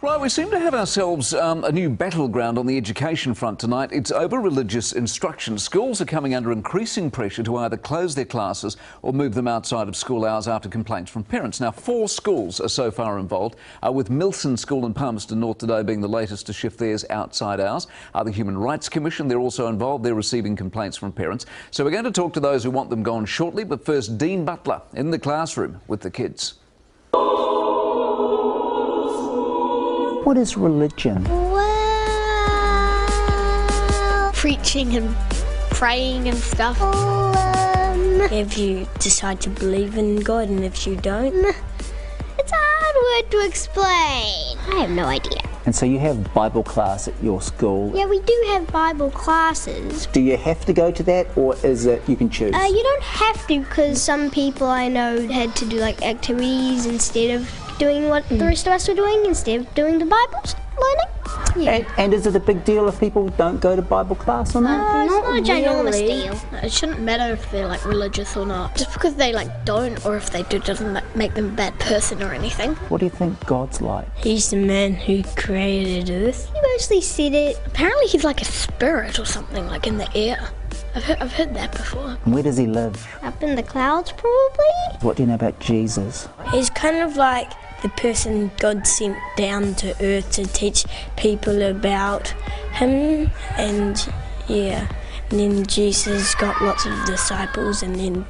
Right, we seem to have ourselves a new battleground on the education front tonight. It's over religious instruction. Schools are coming under increasing pressure to either close their classes or move them outside of school hours after complaints from parents. Now, 4 schools are so far involved, with Milson School in Palmerston North today being the latest to shift theirs outside hours. The Human Rights Commission, they're also involved. They're receiving complaints from parents. So we're going to talk to those who want them gone shortly, but first, Dean Butler in the classroom with the kids. What is religion? Well, preaching and praying and stuff. If you decide to believe in God and if you don't. It's a hard word to explain. I have no idea. And so you have Bible class at your school. Yeah, we do have Bible classes. Do you have to go to that, or is it you can choose? You don't have to, because some people I know had to do like activities instead of doing what the rest of us were doing, instead of doing the Bible learning. Yeah. And is it a big deal if people don't go to Bible class or not? It's not a ginormous really. deal. It shouldn't matter if they're like religious or not. Just because they don't, or if they do, doesn't make them a bad person or anything. What do you think God's like? He's the man who created Earth. He mostly said it. Apparently he's like a spirit or something, like in the air. I've heard that before. And where does he live? Up in the clouds, probably. What do you know about Jesus? He's kind of like the person God sent down to earth to teach people about him, and yeah. And then Jesus got lots of disciples, and then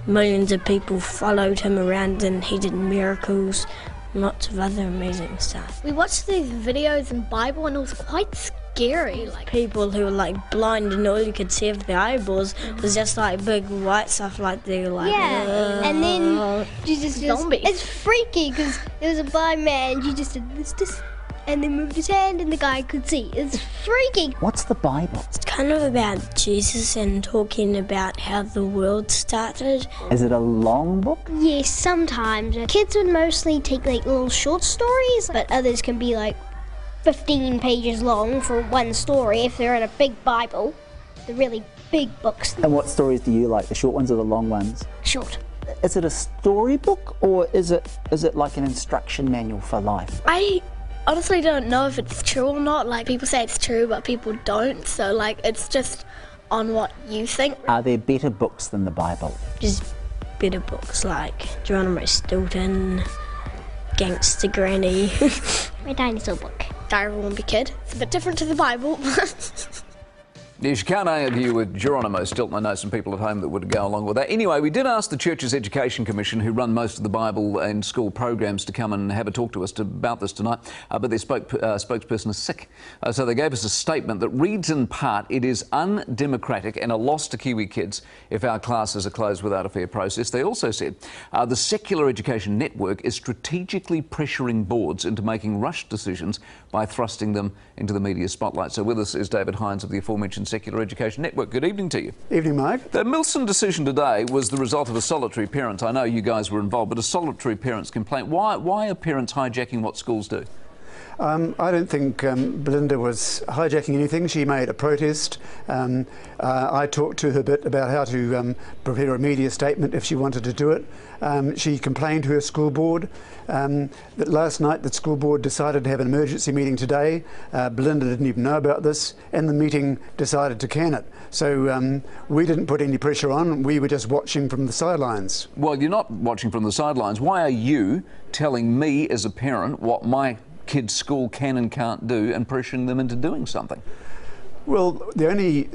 millions of people followed him around, and he did miracles, lots of other amazing stuff. We watched these videos in Bible and it was quite scary. Like People who were like blind and all you could see of their eyeballs was just like big white stuff, like they were like, Yeah, and then Jesus Zombies. It's freaky because there was a blind man and Jesus did this, and then moved his hand and the guy could see. It's freaky. What's the Bible? It's kind of about Jesus and talking about how the world started. Is it a long book? Yes, sometimes. Kids would mostly take like little short stories, but others can be like 15 pages long for one story if they're in a big Bible. The really big books. And what stories do you like, the short ones or the long ones? Short. Is it a storybook, or is it like an instruction manual for life? I honestly don't know if it's true or not. Like people say it's true, but people don't. So like it's just on what you think. Are there better books than the Bible? Just better books like Geronimo Stilton, Gangster Granny. My dinosaur book. Diary of a Wimpy Kid. It's a bit different to the Bible. Yes, you can't argue with Geronimo Stilton. I know some people at home that would go along with that. Anyway, we did ask the Church's Education Commission, who run most of the Bible and school programs, to come and have a talk to us about this tonight, but their spokesperson is sick. So they gave us a statement that reads in part, "It is undemocratic and a loss to Kiwi kids if our classes are closed without a fair process." They also said the Secular Education Network is strategically pressuring boards into making rushed decisions by thrusting them into the media spotlight. So with us is David Hines of the aforementioned Secular Education Network. Good evening to you. Evening, Mike. The Milson decision today was the result of a solitary parent. I know you guys were involved, but a solitary parent's complaint. Why are parents hijacking what schools do? I don't think Belinda was hijacking anything. She made a protest. I talked to her a bit about how to prepare a media statement if she wanted to do it. She complained to her school board that last night the school board decided to have an emergency meeting today. Belinda didn't even know about this, and the meeting decided to can it. So we didn't put any pressure on. We were just watching from the sidelines. Well, you're not watching from the sidelines. Why are you telling me as a parent what my kids' school can and can't do and pressuring them into doing something? Well, the only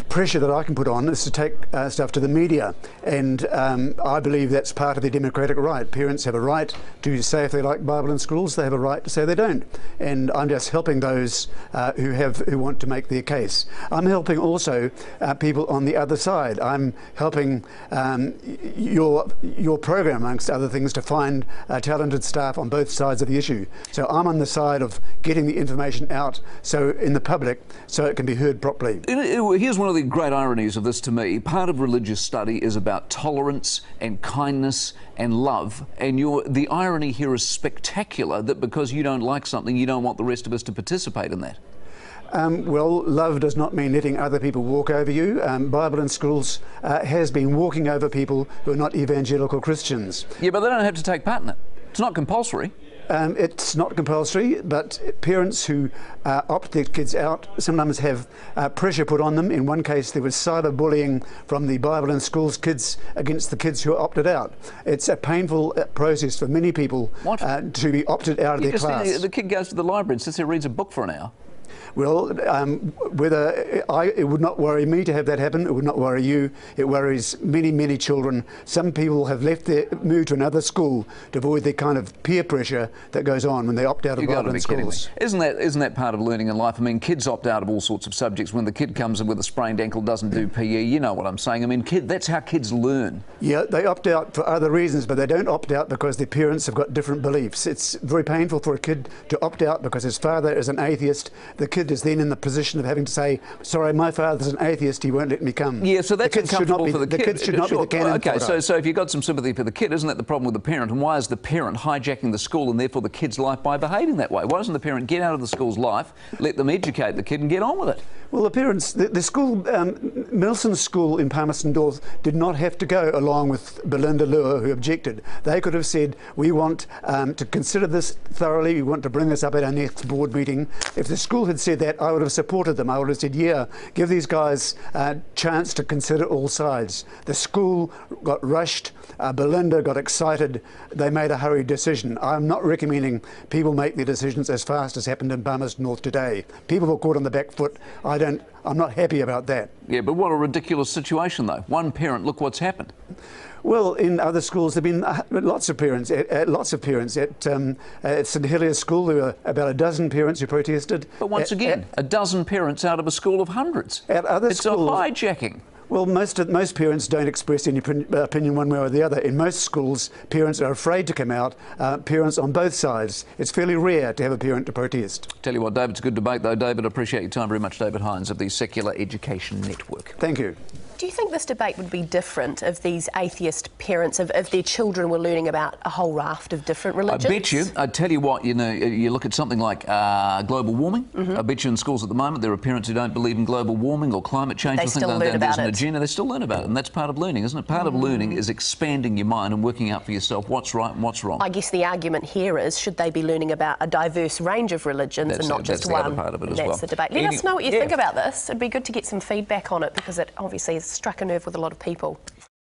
pressure that I can put on is to take stuff to the media, and I believe that's part of their democratic right. Parents have a right to say if they like Bible in schools. They have a right to say they don't, and I'm just helping those who want to make their case. I'm helping also people on the other side. I'm helping your program, amongst other things, to find talented staff on both sides of the issue. So I'm on the side of getting the information out in the public so it can be heard properly. Here's one of the great ironies of this to me. Part of religious study is about tolerance and kindness and love, and the irony here is spectacular, that because you don't like something, you don't want the rest of us to participate in that. Well, love does not mean letting other people walk over you. Bible in schools has been walking over people who are not evangelical Christians. Yeah, but they don't have to take part in it. It's not compulsory. It's not compulsory, but parents who opt their kids out sometimes have pressure put on them. In one case, there was cyberbullying from the Bible in Schools kids against the kids who opted out. It's a painful process for many people to be opted out of their class. The kid goes to the library and sits there, reads a book for an hour. Well, it would not worry me to have that happen. It would not worry you. It worries many, many children. Some people have moved to another school to avoid the kind of peer pressure that goes on when they opt out of Bible in schools. Isn't that part of learning in life? I mean, kids opt out of all sorts of subjects. When the kid comes in with a sprained ankle, doesn't do PE, you know what I'm saying. I mean, that's how kids learn. Yeah, they opt out for other reasons, but they don't opt out because their parents have got different beliefs. It's very painful for a kid to opt out because his father is an atheist. The kid is then in the position of having to say, sorry, my father's an atheist, he won't let me come. Yeah, so that's uncomfortable for the kid. The kid should not be the canon. Okay, so if you've got some sympathy for the kid, isn't that the problem with the parent? And why is the parent hijacking the school and therefore the kid's life by behaving that way? Why doesn't the parent get out of the school's life, let them educate the kid and get on with it? Well, the parents, the school, Milson School in Palmerston North did not have to go along with Belinda Lure, who objected. They could have said, we want to consider this thoroughly, we want to bring this up at our next board meeting. If the school had said that, I would have supported them. I would have said, yeah, give these guys a chance to consider all sides. The school got rushed, Belinda got excited, they made a hurried decision. I'm not recommending people make their decisions as fast as happened in Palmerston North today. People were caught on the back foot. I'm not happy about that. Yeah, but what a ridiculous situation, though. One parent, look what's happened. Well, in other schools, there have been lots of parents. At St Heliers School, there were about a dozen parents who protested. But once again, a dozen parents out of a school of hundreds. At other schools, it's a hijacking. Well, most parents don't express any opinion one way or the other. In most schools, parents are afraid to come out, parents on both sides. It's fairly rare to have a parent to protest. Tell you what, David, it's a good debate, though. David, I appreciate your time very much. David Hines of the Secular Education Network. Thank you. Do you think this debate would be different if these atheist parents, if their children were learning about a whole raft of different religions? I bet you. I tell you what, you know, you look at something like global warming. I bet you in schools at the moment there are parents who don't believe in global warming or climate change. They still learn about it. They still learn about it, and that's part of learning, isn't it? Part of learning is expanding your mind and working out for yourself what's right and what's wrong. I guess the argument here is, should they be learning about a diverse range of religions and not just one? That's the other part of it as well. That's the debate. Let us know what you think about this. It'd be good to get some feedback on it because it obviously has struck a nerve with a lot of people.